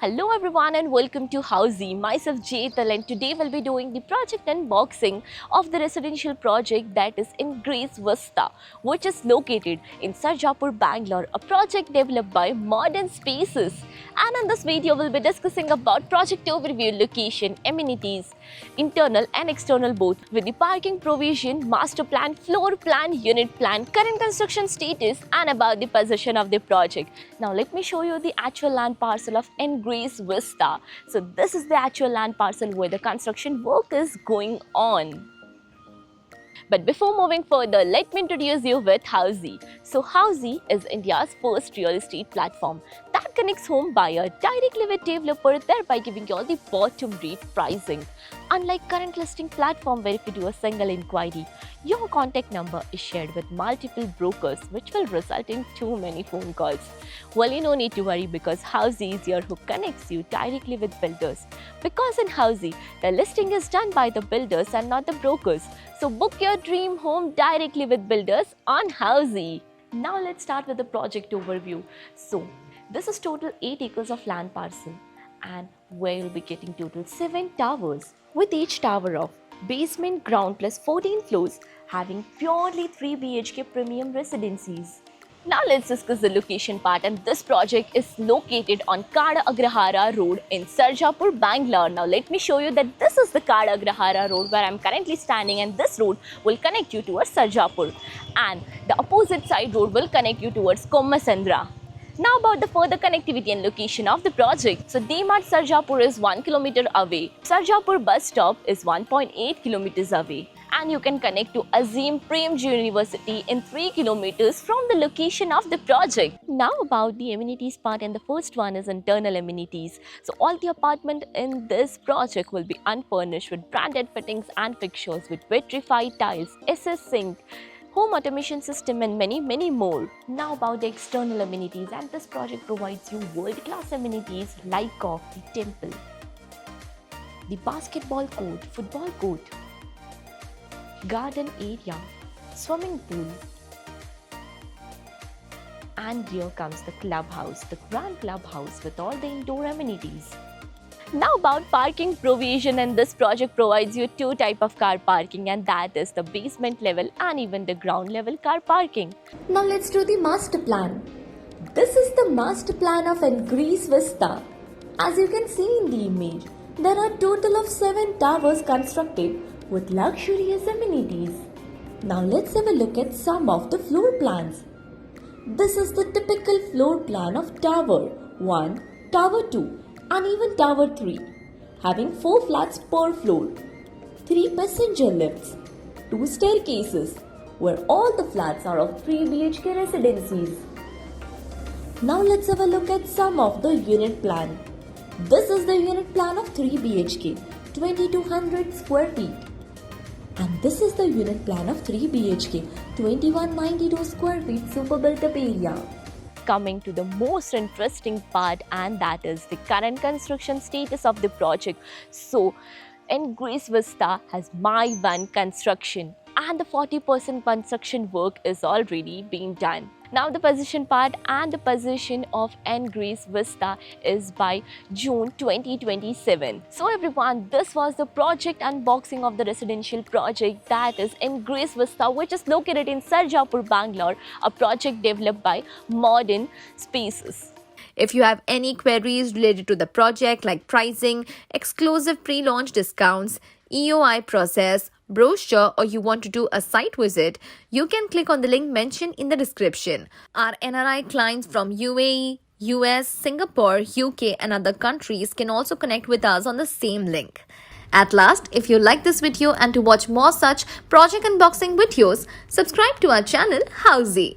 Hello everyone and welcome to Housey. Myself Jetal, and today we'll be doing the project unboxing of the residential project that is in Grace Vista, which is located in Sarjapur, Bangalore, a project developed by Modern Spaces. And in this video we'll be discussing about project overview, location, amenities, internal and external both, with the parking provision, master plan, floor plan, unit plan, current construction status and about the possession of the project. Now let me show you the actual land parcel of Grace Vista. So this is the actual land parcel where the construction work is going on. But before moving further, let me introduce you with Housey. So Housey is India's first real estate platform that connects home buyer directly with developer, thereby giving you all the bottom rate pricing. Unlike current listing platform where if you do a single inquiry, your contact number is shared with multiple brokers, which will result in too many phone calls. Well, you no need to worry because Housey is here who connects you directly with builders. Because in Housey, the listing is done by the builders and not the brokers. So book your dream home directly with builders on Housey. Now let's start with the project overview. So this is total 8 acres of land parcel, and we'll be getting total 7 towers, with each tower of basement, ground plus 14 floors, having purely 3 BHK premium residencies. Now let's discuss the location part, and this project is located on Kada Agrahara Road in Sarjapur, Bangalore. Now let me show you that this is the Kada Agrahara Road where I'm currently standing, and this road will connect you towards Sarjapur, and the opposite side road will connect you towards Kommasandra. Now about the further connectivity and location of the project. So D-Mart Sarjapur is 1 kilometer away. Sarjapur bus stop is 1.8 kilometers away. And you can connect to Azim Premji University in 3 kilometers from the location of the project. Now about the amenities part, and the first one is internal amenities. So all the apartment in this project will be unfurnished with branded fittings and fixtures with vitrified tiles, SS sink, home automation system and many more. Now about the external amenities, and this project provides you world-class amenities like coffee, temple, the basketball court, football court, garden area, swimming pool, and here comes the clubhouse, the grand clubhouse with all the indoor amenities. Now about parking provision, and this project provides you 2 types of car parking, and that is the basement level and even the ground level car parking. Now let's do the master plan. This is the master plan of Grace Vista. As you can see in the image, there are total of 7 towers constructed with luxurious amenities. Now let's have a look at some of the floor plans. This is the typical floor plan of Tower 1, Tower 2 and even Tower 3, having 4 flats per floor, 3 passenger lifts, 2 staircases, where all the flats are of 3 BHK residencies. Now let's have a look at some of the unit plan. This is the unit plan of 3 BHK, 2200 square feet. And this is the unit plan of 3 BHK, 2192 square feet super built up area. Coming to the most interesting part, and that is the current construction status of the project. So Grace Vista has My One construction, and the 40% construction work is already being done. Now the possession part, and the possession of Grace Vista is by June 2027. So everyone, this was the project unboxing of the residential project that is Grace Vista, which is located in Sarjapur, Bangalore, a project developed by Modern Spaces. If you have any queries related to the project like pricing, exclusive pre-launch discounts, EOI process, brochure, or you want to do a site visit, you can click on the link mentioned in the description. Our NRI clients from UAE, US, Singapore, UK and other countries can also connect with us on the same link. At last, if you like this video and to watch more such project unboxing videos, subscribe to our channel Housey.